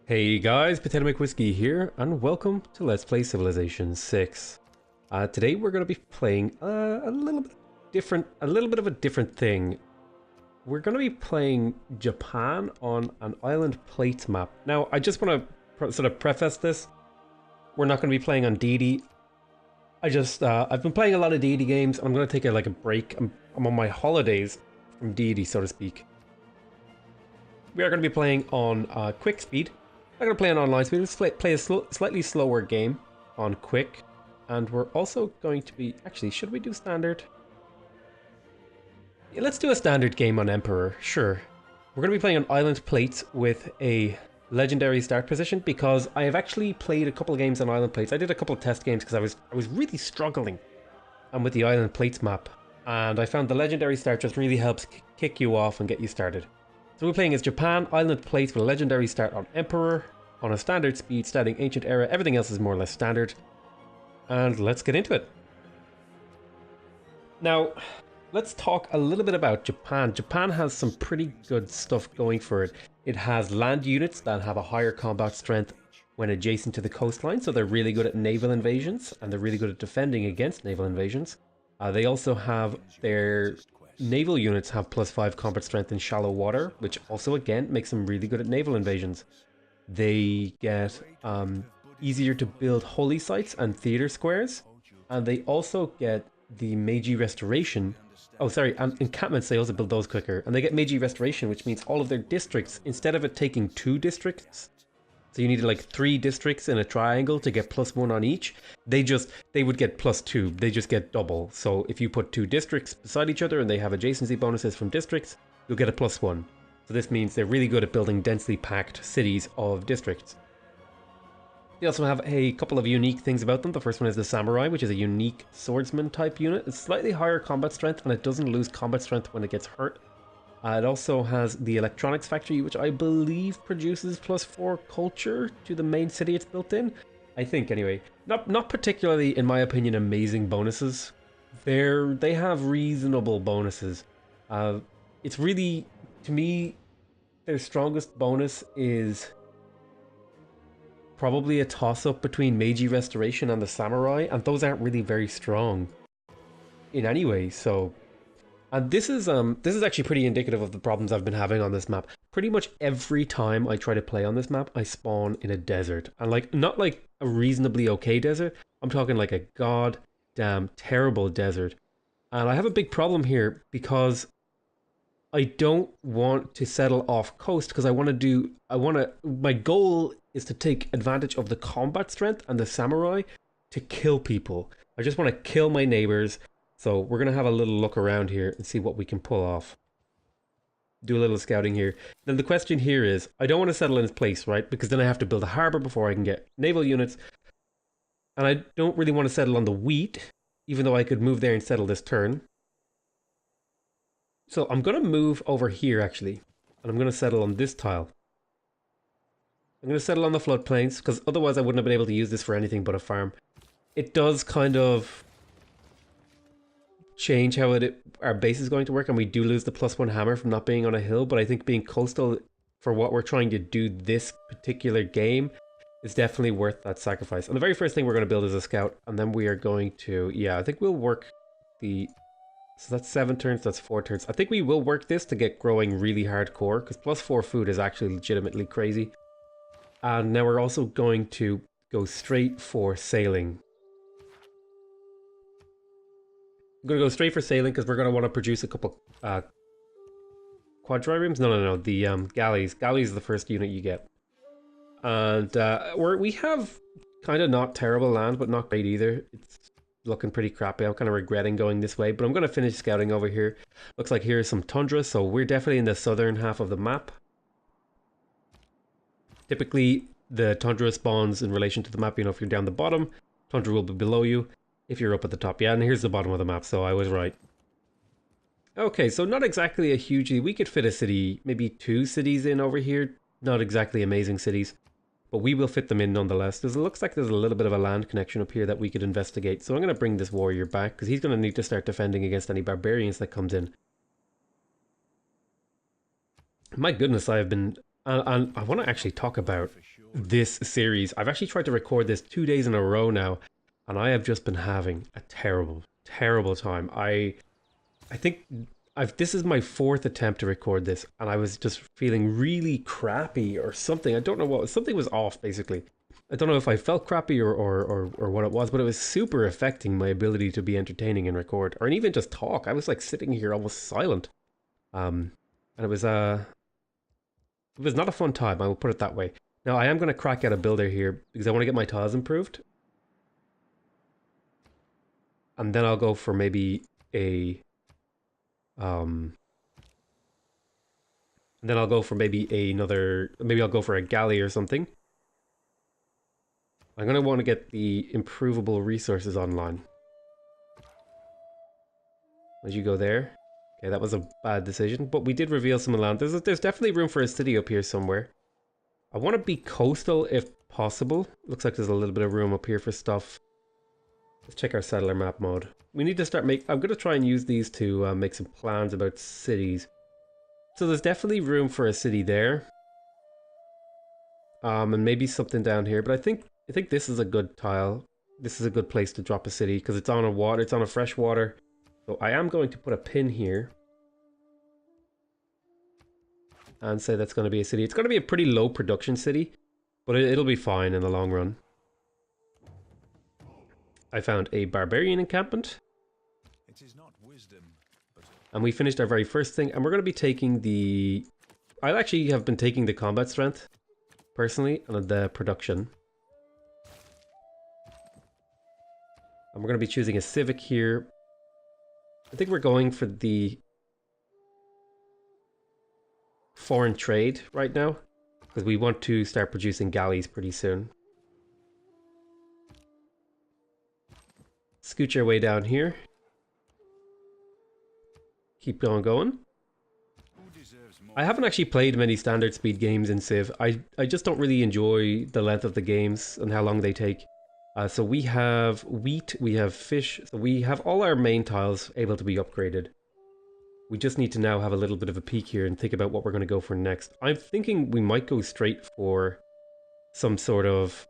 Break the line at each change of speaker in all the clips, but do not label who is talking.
Hey guys, Potato McWhiskey here, and welcome to Let's Play Civilization 6. Today we're going to be playing a little bit different, a little bit of a different thing. We're going to be playing Japan on an island plates map. Now, I just want to sort of preface this. We're not going to be playing on DD. I've been playing a lot of DD games, and I'm going to take a break. I'm on my holidays from DD, so to speak. We are going to be playing on quick speed. I'm going to play on online speed. Let's play a slightly slower game on quick. And we're also going to be... Actually, should we do standard? Yeah, let's do a standard game on Emperor. Sure. We're going to be playing on island plates with a legendary start position because I have actually played a couple of games on island plates. I did a couple of test games because I was really struggling with the island plates map. And I found the legendary start just really helps kick you off and get you started. So we're playing as Japan, island plates with a legendary start on Emperor, on a standard speed, starting Ancient Era. Everything else is more or less standard. And let's get into it. Now, let's talk a little bit about Japan. Japan has some pretty good stuff going for it. It has land units that have a higher combat strength when adjacent to the coastline, so they're really good at naval invasions, and they're really good at defending against naval invasions. They also have their naval units have +5 combat strength in shallow water, which also again makes them really good at naval invasions. They get easier to build holy sites and theater squares, and they also get the Meiji Restoration. Oh, sorry, and encampments, they also build those quicker. And they get Meiji Restoration, which means all of their districts, instead of it taking 2 districts, so you needed like 3 districts in a triangle to get +1 on each, they would get +2. They just get double. So if you put 2 districts beside each other and they have adjacency bonuses from districts, you'll get a +1. So this means they're really good at building densely packed cities of districts. They also have a couple of unique things about them. The first one is the Samurai, which is a unique swordsman type unit. It's slightly higher combat strength and it doesn't lose combat strength when it gets hurt. It also has the electronics factory, which I believe produces +4 culture to the main city it's built in. I think, anyway. Not particularly, in my opinion, amazing bonuses. They have reasonable bonuses. It's really, to me, their strongest bonus is probably a toss-up between Meiji Restoration and the Samurai, and those aren't really very strong in any way, so... And this is actually pretty indicative of the problems I've been having on this map. Pretty much every time I try to play on this map, I spawn in a desert. And not like a reasonably okay desert, I'm talking like a goddamn terrible desert. And I have a big problem here because I don't want to settle off coast because my goal is to take advantage of the combat strength and the samurai to kill people. I just want to kill my neighbors. So we're going to have a little look around here and see what we can pull off. Do a little scouting here. Then the question here is, I don't want to settle in its place, right? Because then I have to build a harbour before I can get naval units. And I don't really want to settle on the wheat, even though I could move there and settle this turn. So I'm going to move over here, actually. And I'm going to settle on this tile. I'm going to settle on the floodplains, because otherwise I wouldn't have been able to use this for anything but a farm. It does kind of change how our base is going to work, and we do lose the +1 hammer from not being on a hill, but I think being coastal for what we're trying to do this particular game is definitely worth that sacrifice. And the very first thing we're going to build is a scout, and then we are going to, yeah, I think we'll work the... So that's 7 turns, that's 4 turns. I think we will work this to get growing really hardcore, because +4 food is actually legitimately crazy. And now we're also going to go straight for sailing. I'm going to go straight for sailing because we're going to want to produce a couple quadriremes. No, the galleys. Galleys is the first unit you get. And we have kind of not terrible land, but not great either. It's looking pretty crappy. I'm kind of regretting going this way, but I'm going to finish scouting over here. Looks like here's some tundra, so we're definitely in the southern half of the map. Typically, the tundra spawns in relation to the map. You know, if you're down the bottom, tundra will be below you. If you're up at the top, yeah, and here's the bottom of the map, so I was right. Okay, so not exactly a hugely... We could fit a city, maybe 2 cities in over here. Not exactly amazing cities, but we will fit them in nonetheless. It looks like there's a little bit of a land connection up here that we could investigate. So I'm going to bring this warrior back, because he's going to need to start defending against any barbarians that comes in. My goodness, I have been And I want to actually talk about this series. I've actually tried to record this 2 days in a row now, and I have just been having a terrible, terrible time. I think this is my fourth attempt to record this, and I was just feeling really crappy or something. I don't know what, something was off basically. I don't know if I felt crappy or what it was, but it was super affecting my ability to be entertaining and record, or even just talk. I was like sitting here almost silent. And it was not a fun time, I will put it that way. Now I am going to crack out a builder here because I want to get my tiles improved. And then I'll go for maybe a um and then I'll go for maybe another, maybe I'll go for a galley or something. I'm going to want to get the improvable resources online. As you go there. Okay, that was a bad decision, but we did reveal some land. There's definitely room for a city up here somewhere. I want to be coastal if possible. Looks like there's a little bit of room up here for stuff. Let's check our settler map mode. We need to start I'm going to try and use these to make some plans about cities. So there's definitely room for a city there. And maybe something down here, but I think this is a good tile. This is a good place to drop a city because it's on it's on a fresh water. So I am going to put a pin here and say that's going to be a city. It's going to be a pretty low production city, but it'll be fine in the long run. I found a barbarian encampment. It is not wisdom, but... And we finished our very first thing, and we're going to be taking the... I actually have been taking the combat strength, personally, and the production. And we're going to be choosing a civic here. I think we're going for the foreign trade right now, because we want to start producing galleys pretty soon. Scooch our way down here. Keep going. I haven't actually played many standard speed games in Civ. I just don't really enjoy the length of the games and how long they take. So we have wheat, we have fish, so we have all our main tiles able to be upgraded. We just need to now have a little bit of a peek here and think about what we're going to go for next. I'm thinking we might go straight for some sort of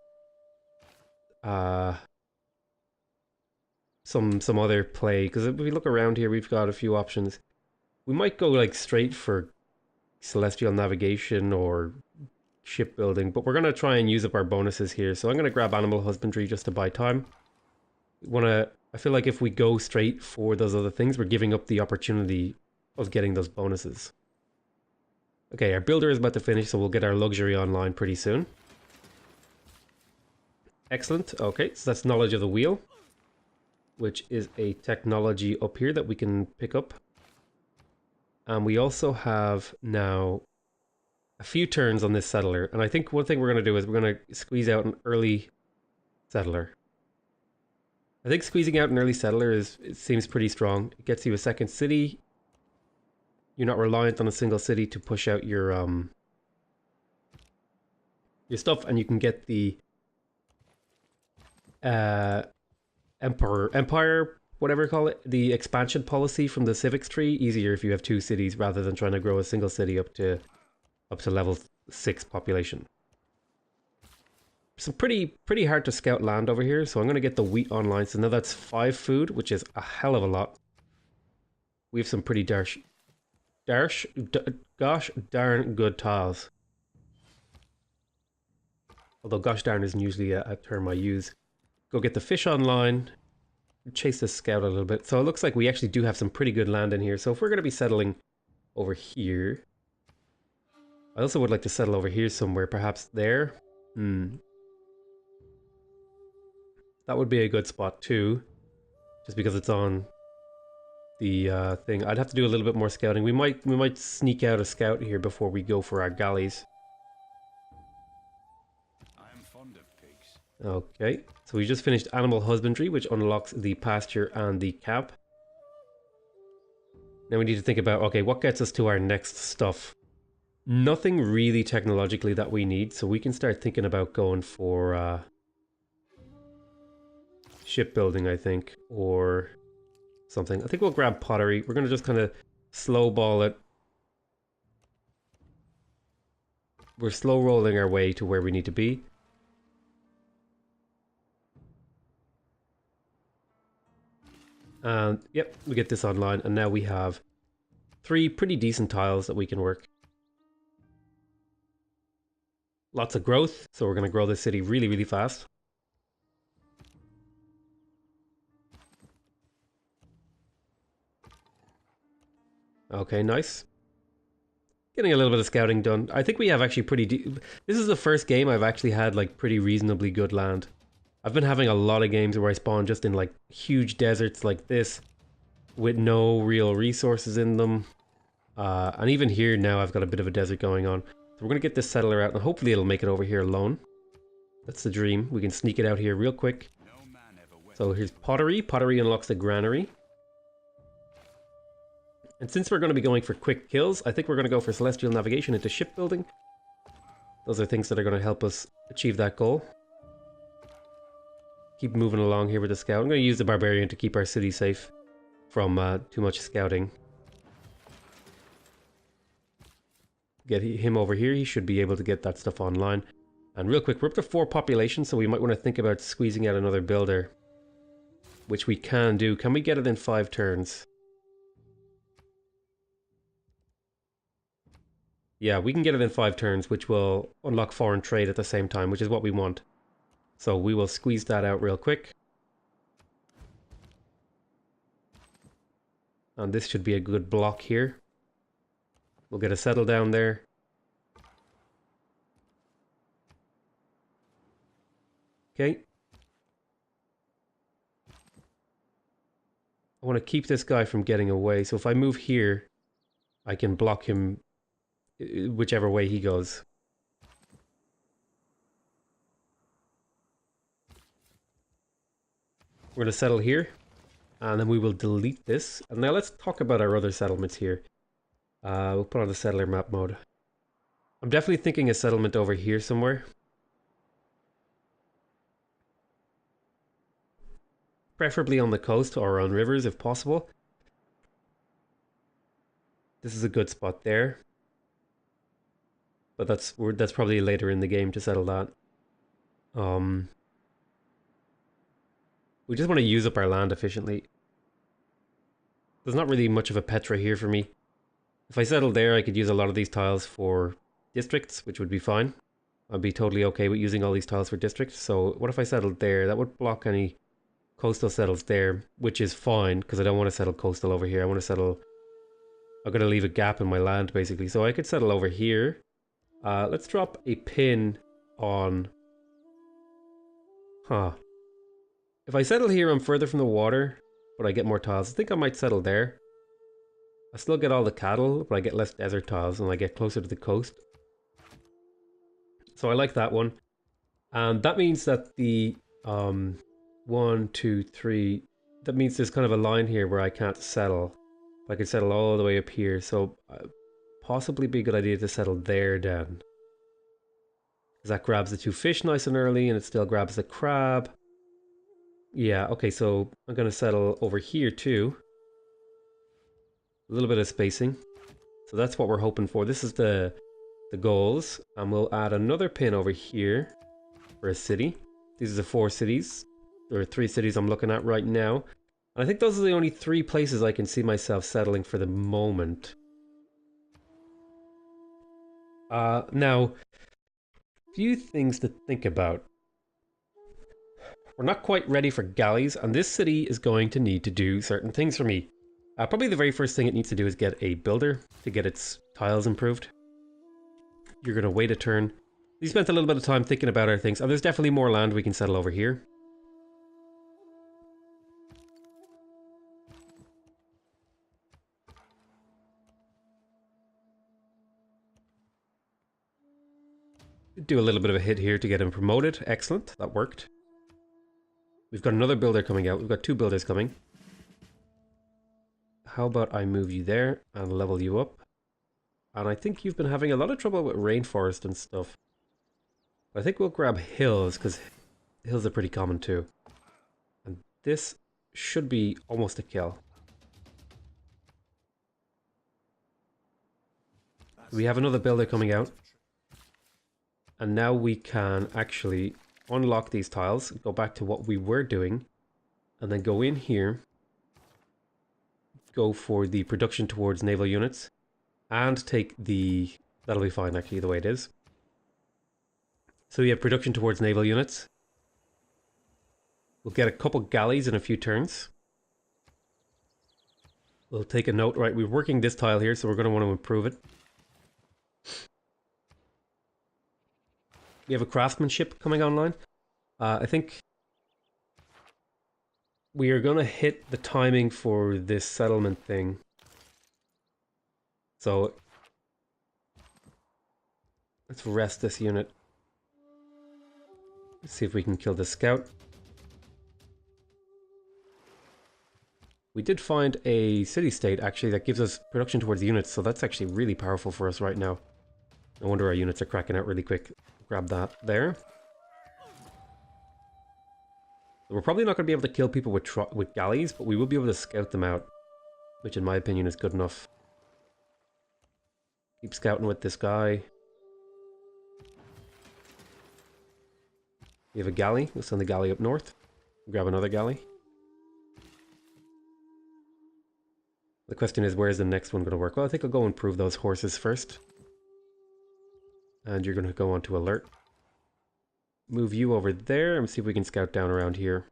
some other play, because if we look around here, we've got a few options. We might go like straight for celestial navigation or shipbuilding, but we're going to try and use up our bonuses here. So I'm going to grab animal husbandry just to buy time. I feel like if we go straight for those other things, we're giving up the opportunity of getting those bonuses. Okay, our builder is about to finish, so we'll get our luxury online pretty soon. Excellent. Okay, so that's knowledge of the wheel, which is a technology up here that we can pick up. And we also have now a few turns on this settler, and I think one thing we're going to do is we're going to squeeze out an early settler. I think squeezing out an early settler it seems pretty strong. It gets you a second city. You're not reliant on a single city to push out your stuff, and you can get the empire, whatever you call it, the expansion policy from the civics tree easier if you have two cities rather than trying to grow a single city up to level 6 population. Some pretty hard to scout land over here, so I'm going to get the wheat online. So now that's 5 food, which is a hell of a lot. We have some pretty gosh darn good tiles. Although gosh darn isn't usually a term I use. Go get the fish online. Chase the scout a little bit. So it looks like we actually do have some pretty good land in here. So if we're going to be settling over here, I also would like to settle over here somewhere, perhaps there. That would be a good spot too, just because it's on the thing. I'd have to do a little bit more scouting. We might sneak out a scout here before we go for our galleys. I am fond of pigs. Okay, so we just finished animal husbandry, which unlocks the pasture and the camp. Now we need to think about, okay, what gets us to our next stuff? Nothing really technologically that we need, so we can start thinking about going for shipbuilding, I think, or something. I think we'll grab pottery. We're going to just kind of slow ball it. we're slow rolling our way to where we need to be. And yep, we get this online, and now we have 3 pretty decent tiles that we can work. Lots of growth, so we're going to grow this city really, really fast. Okay, nice. Getting a little bit of scouting done. I think we have actually this is the first game I've actually had like pretty reasonably good land. I've been having a lot of games where I spawn just in like huge deserts like this with no real resources in them. And even here now I've got a bit of a desert going on. So we're going to get this settler out and hopefully it'll make it over here alone. That's the dream. We can sneak it out here real quick. So here's pottery. Pottery unlocks the granary. And since we're going to be going for quick kills, I think we're going to go for celestial navigation into shipbuilding. Those are things that are going to help us achieve that goal. Keep moving along here with the scout. I'm going to use the barbarian to keep our city safe from too much scouting. Get him over here. He should be able to get that stuff online. And real quick, we're up to 4 population, so we might want to think about squeezing out another builder. Which we can do. Can we get it in 5 turns? Yeah, we can get it in 5 turns, which will unlock foreign trade at the same time, which is what we want. So we will squeeze that out real quick. And this should be a good block here. We'll get a settle down there. Okay. I want to keep this guy from getting away, so if I move here, I can block him whichever way he goes. We're going to settle here, and then we will delete this. And now let's talk about our other settlements here. We'll put on the settler map mode. I'm definitely thinking a settlement over here somewhere. Preferably on the coast or on rivers if possible. This is a good spot there. But that's probably later in the game to settle that. We just want to use up our land efficiently. There's not really much of a Petra here for me. If I settled there, I could use a lot of these tiles for districts, which would be fine. I'd be totally okay with using all these tiles for districts. So what if I settled there? That would block any coastal settles there, which is fine, because I don't want to settle coastal over here. I want to settle... I'm going to leave a gap in my land, basically. So I could settle over here. Let's drop a pin on... If I settle here, I'm further from the water, but I get more tiles. I think I might settle there. I still get all the cattle, but I get less desert tiles, and I get closer to the coast. So I like that one. And that means that the... 1, 2, 3... That means there's kind of a line here where I can't settle. I could settle all the way up here, so... possibly be a good idea to settle there then. Because that grabs the 2 fish nice and early, and it still grabs the crab. Yeah, okay, so I'm going to settle over here too. A little bit of spacing. So that's what we're hoping for. This is the goals. And we'll add another pin over here for a city. These are the 4 cities. There are 3 cities I'm looking at right now. And I think those are the only 3 places I can see myself settling for the moment. Now, few things to think about. We're not quite ready for galleys, and this city is going to need to do certain things for me. Probably the very first thing it needs to do is get a builder to get its tiles improved. You're going to wait a turn. We spent a little bit of time thinking about our things, and there's definitely more land we can settle over here. Do a little bit of a hit here to get him promoted. Excellent, that worked. We've got another builder coming out. We've got 2 builders coming. How about I move you there and level you up? And I think you've been having a lot of trouble with rainforest and stuff. I think we'll grab hills, because hills are pretty common too. And this should be almost a kill. We have another builder coming out. And now we can actually unlock these tiles, go back to what we were doing, and then go in here, go for the production towards naval units, and take the... That'll be fine actually the way it is. So we have production towards naval units. We'll get a couple galleys in a few turns. We'll take a note, right, we're working this tile here, so we're going to want to improve it. We have a craftsmanship coming online. I think we are going to hit the timing for this settlement thing. So let's rest this unit. Let's see if we can kill the scout. We did find a city-state, actually, that gives us production towards the units, so that's actually really powerful for us right now. No wonder our units are cracking out really quick. Grab that there. We're probably not going to be able to kill people with galleys, but we will be able to scout them out, which in my opinion is good enough. Keep scouting with this guy. We have a galley. We'll send the galley up north. Grab another galley. The question is, where's the next one going to work? Well, I think I'll go improve those horses first. And you're going to go on to alert. Move you over there and see if we can scout down around here.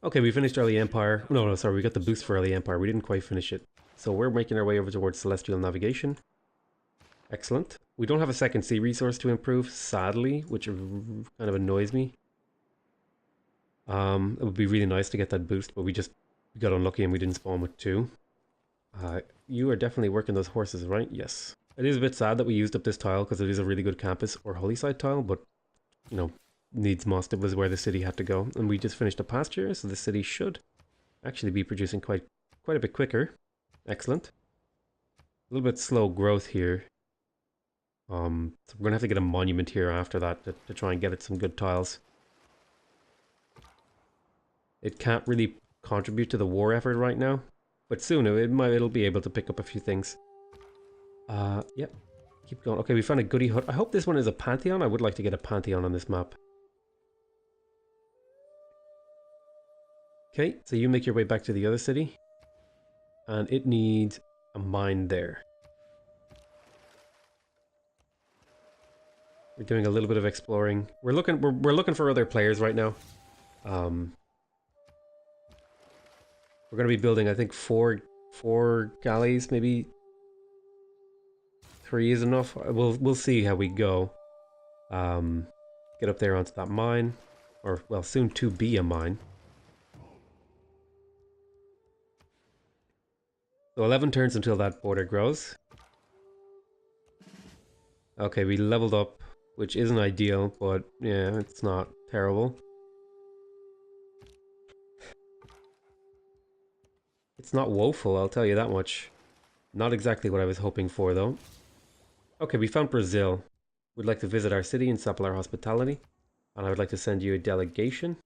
Okay, we finished Early Empire. No, sorry, we got the boost for Early Empire. We didn't quite finish it. So we're making our way over towards Celestial Navigation. Excellent. We don't have a second sea resource to improve, sadly, which kind of annoys me. It would be really nice to get that boost, but we got unlucky and we didn't spawn with 2. You are definitely working those horses, right? Yes. It is a bit sad that we used up this tile because it is a really good campus or holy site tile, but, you know, needs must. It was where the city had to go. And we just finished a pasture, so the city should actually be producing quite a bit quicker. Excellent. A little bit slow growth here. So we're going to have to get a monument here after that to try and get it some good tiles. It can't really contribute to the war effort right now, but soon it'll be able to pick up a few things. Yep. Keep going. Okay, we found a goody hut. I hope this one is a pantheon. I would like to get a pantheon on this map. Okay, so you make your way back to the other city. And it needs a mine there. We're doing a little bit of exploring. We're looking for other players right now. We're going to be building, I think, four galleys, maybe 3 is enough. We'll see how we go. Get up there onto that mine, or well, soon to be a mine. So 11 turns until that border grows. Okay, we leveled up, which isn't ideal, but yeah, it's not terrible. It's not woeful, I'll tell you that much. Not exactly what I was hoping for, though. Okay, we found Brazil. We'd like to visit our city and sample our hospitality. And I would like to send you a delegation.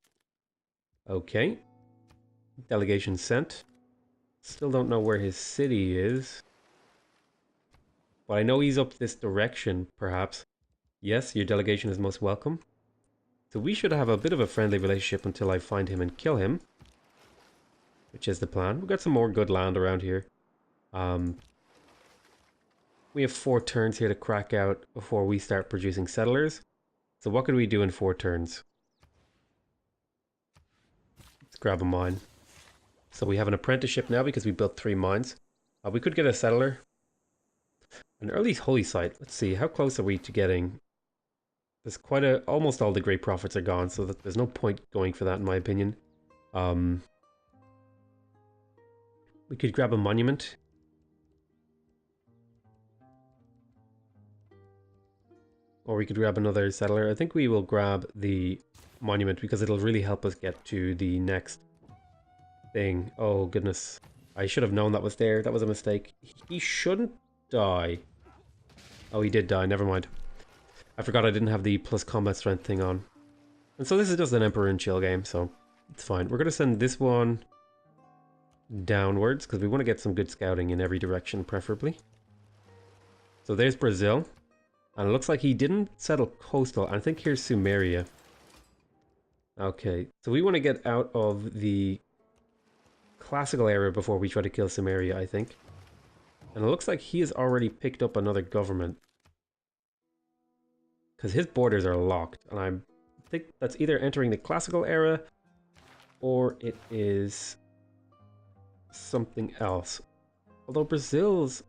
Okay. Delegation sent. Still don't know where his city is. But I know he's up this direction, perhaps. Yes, your delegation is most welcome. So we should have a bit of a friendly relationship until I find him and kill him. Which is the plan. We've got some more good land around here. We have 4 turns here to crack out before we start producing settlers. So what could we do in 4 turns? Let's grab a mine. So we have an apprenticeship now because we built 3 mines. We could get a settler. An early holy site. Let's see, how close are we to getting... There's almost all the great prophets are gone, so there's no point going for that in my opinion. We could grab a monument. Or we could grab another settler. I think we will grab the monument because it'll really help us get to the next thing. Oh goodness. I should have known that was there. That was a mistake. He shouldn't die. Oh, he did die. Never mind. I forgot I didn't have the plus combat strength thing on. And so this is just an Emperor and Chill game, so it's fine. We're going to send this one downwards because we want to get some good scouting in every direction, preferably. So there's Brazil. And it looks like he didn't settle coastal. I think here's Sumeria. Okay, so we want to get out of the classical era before we try to kill Sumeria, I think. And it looks like he has already picked up another government. Because his borders are locked. And I think that's either entering the classical era or it is something else. Although Brazil's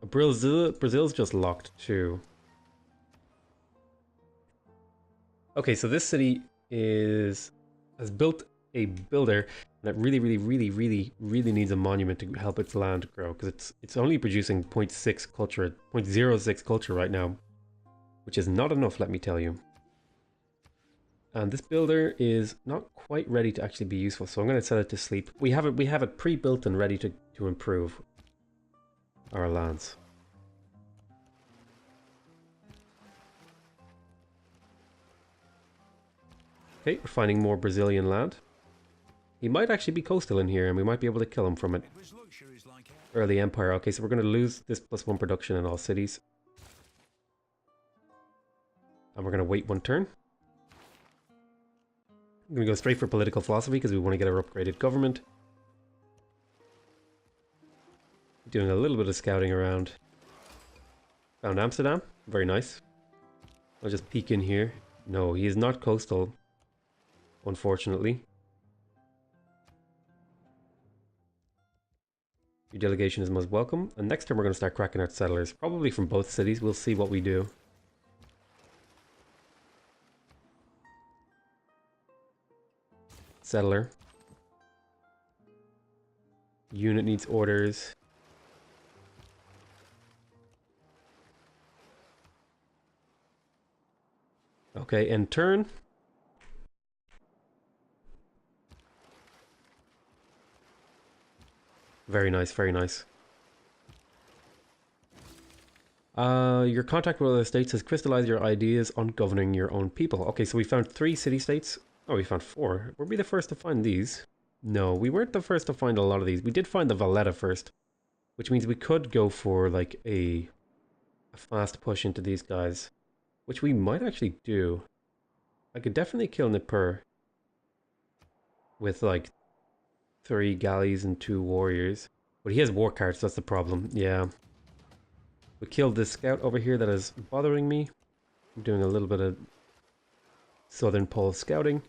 just locked too. Okay, so this city has built a builder that really needs a monument to help its land grow, because it's only producing 0.6 culture, 0.06 culture right now, which is not enough, let me tell you. And this builder is not quite ready to actually be useful, so I'm going to set it to sleep. We have it pre-built and ready to improve our lands. Okay, we're finding more Brazilian land. He might actually be coastal in here, and we might be able to kill him from it. Early Empire. Okay, so we're going to lose this +1 production in all cities. And we're going to wait one turn. I'm going to go straight for political philosophy because we want to get our upgraded government. Doing a little bit of scouting around. Found Amsterdam. Very nice. I'll just peek in here. No, he is not coastal. Unfortunately. Your delegation is most welcome. And next turn we're going to start cracking out settlers. Probably from both cities. We'll see what we do. Settler. Unit needs orders. Okay, end turn. Very nice, very nice. Your contact with other states has crystallized your ideas on governing your own people. Okay, so we found 3 city-states. Oh, we found 4. Were we the first to find these? No, we weren't the first to find a lot of these. We did find the Valletta first, which means we could go for like a fast push into these guys, which we might actually do. I could definitely kill Nippur with like 3 galleys and 2 warriors. But he has war cards, that's the problem. Yeah. We killed this scout over here that is bothering me. I'm doing a little bit of Southern Pole scouting.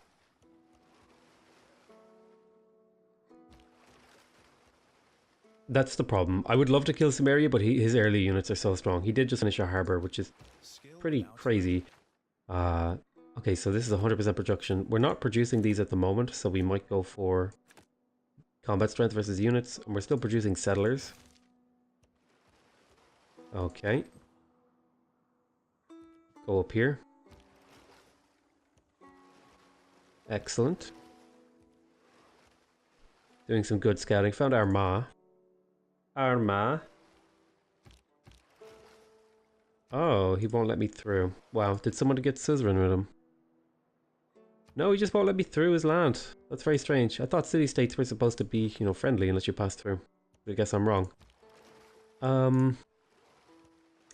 That's the problem. I would love to kill Sumeria, but his early units are so strong. He did just finish a harbor, which is pretty crazy. Okay, so this is 100% production. We're not producing these at the moment, so we might go for combat strength versus units, and we're still producing settlers. Okay. Go up here. Excellent. Doing some good scouting. Found Armagh. Armagh. Oh, he won't let me through. Wow, did someone get suzerain with him? No, he just won't let me through his land. That's very strange. I thought city-states were supposed to be, you know, friendly unless you pass through. I guess I'm wrong.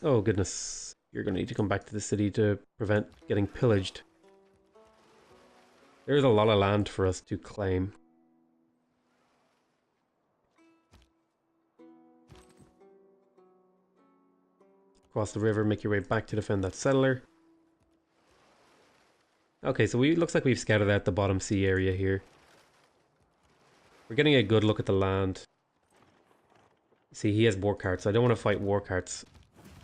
Oh, goodness. You're going to need to come back to the city to prevent getting pillaged. There's a lot of land for us to claim. Cross the river, make your way back to defend that settler. Okay, so looks like we've scouted out the bottom sea area here. We're getting a good look at the land. See, he has war carts. I don't want to fight war carts.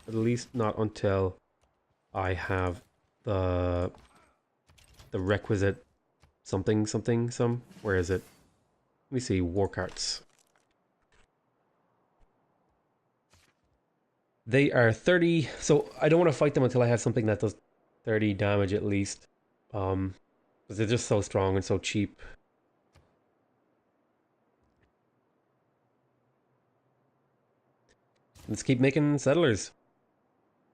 At least not until I have the requisite something. Where is it? Let me see, war carts. They are 30, so I don't want to fight them until I have something that does 30 damage at least. Because they're just so strong and so cheap. Let's keep making settlers.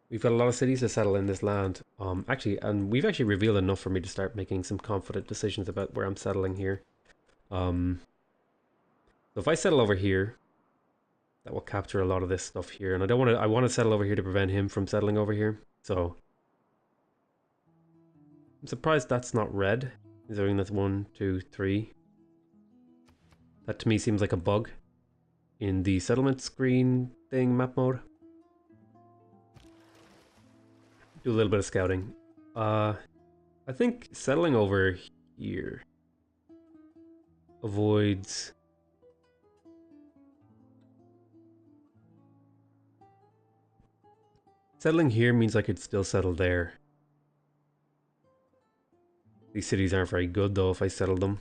We've got a lot of cities to settle in this land. Actually, and we've actually revealed enough for me to start making some confident decisions about where I'm settling here. So if I settle over here, That will capture a lot of this stuff here. And I don't want to, I want to settle over here to prevent him from settling over here. So I'm surprised that's not red. Considering that's 1, 2, 3. That to me seems like a bug in the settlement screen thing, map mode. Do a little bit of scouting. I think settling over here avoids... Settling here means I could still settle there. These cities aren't very good though if I settle them.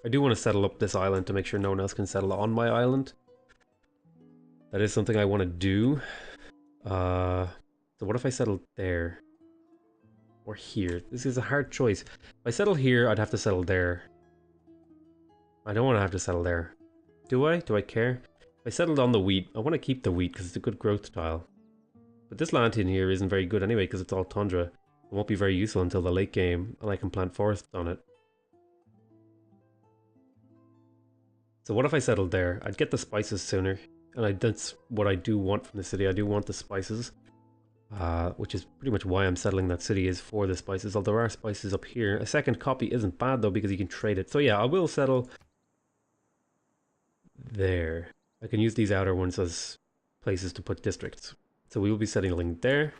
I do want to settle up this island to make sure no one else can settle on my island. That is something I want to do. So what if I settled there? Or here? This is a hard choice. If I settle here, I'd have to settle there. I don't want to have to settle there. Do I? Do I care? If I settled on the wheat, I want to keep the wheat because it's a good growth tile. But this land in here isn't very good anyway because it's all tundra. It won't be very useful until the late game and I can plant forests on it. So what if I settled there? I'd get the spices sooner. And that's what I do want from the city. I do want the spices. Which is pretty much why I'm settling that city, is for the spices. Although there are spices up here. A second copy isn't bad though because you can trade it. So yeah, I will settle there. I can use these outer ones as places to put districts. So we will be settling there.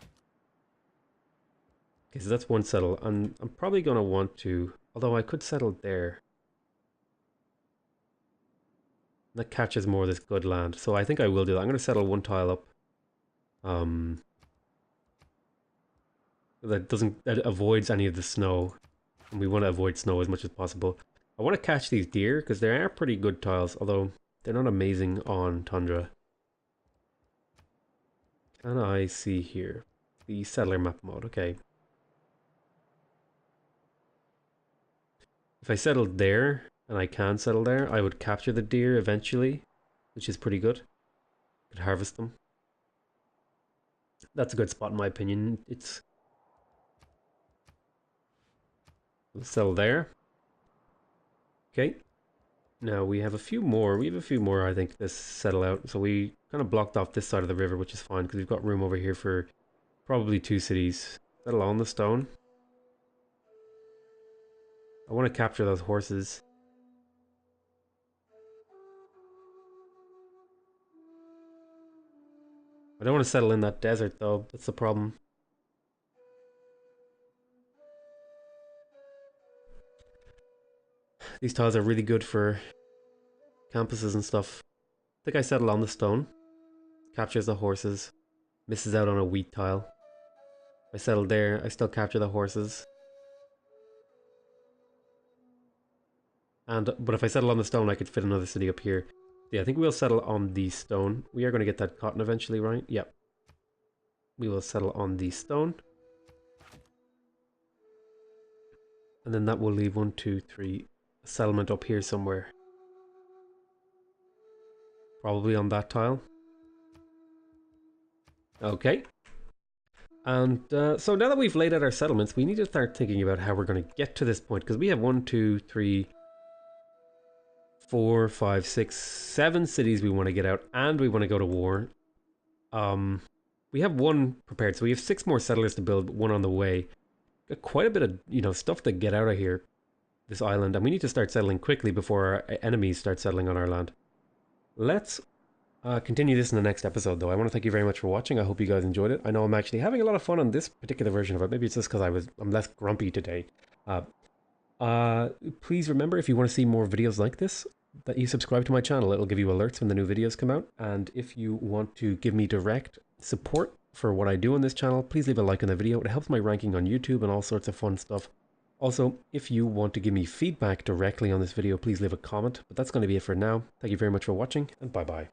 Okay, so that's one settle. And I'm probably going to want to... Although I could settle there. That catches more of this good land. So I think I will do that. I'm going to settle one tile up. That avoids any of the snow. And we want to avoid snow as much as possible. I want to catch these deer because they are pretty good tiles. Although they're not amazing on tundra. Can I see here? The settler map mode. Okay. If I settled there... and I can settle there, I would capture the deer eventually, which is pretty good. Could harvest them. That's a good spot in my opinion. It's... We'll settle there. Okay. Now we have a few more. We have a few more, I think, to settle out. So we kind of blocked off this side of the river, which is fine, because we've got room over here for probably 2 cities. Settle on the stone. I want to capture those horses. I don't want to settle in that desert though, that's the problem. These tiles are really good for campuses and stuff. I think I settle on the stone. Captures the horses. Misses out on a wheat tile. If I settle there, I still capture the horses. But if I settle on the stone, I could fit another city up here. Yeah, I think we'll settle on the stone. We are going to get that cotton eventually, right? Yep. We will settle on the stone. And then that will leave 1, 2, 3 a settlement up here somewhere. Probably on that tile. Okay. And so now that we've laid out our settlements, we need to start thinking about how we're going to get to this point. Because we have 1, 2, 3... 4, 5, 6, 7 cities we want to get out, and we want to go to war. We have 1 prepared, so we have 6 more settlers to build, 1 on the way. Got quite a bit of, stuff to get out of here, this island, and we need to start settling quickly before our enemies start settling on our land. Let's continue this in the next episode, though. I want to thank you very much for watching. I hope you guys enjoyed it. I know I'm actually having a lot of fun on this particular version of it. Maybe it's just because I'm less grumpy today. Please remember, if you want to see more videos like this, that you subscribe to my channel. It'll give you alerts when the new videos come out. And if you want to give me direct support for what I do on this channel, please leave a like on the video. It helps my ranking on YouTube and all sorts of fun stuff. Also, if you want to give me feedback directly on this video, please leave a comment. But that's going to be it for now. Thank you very much for watching, and bye bye.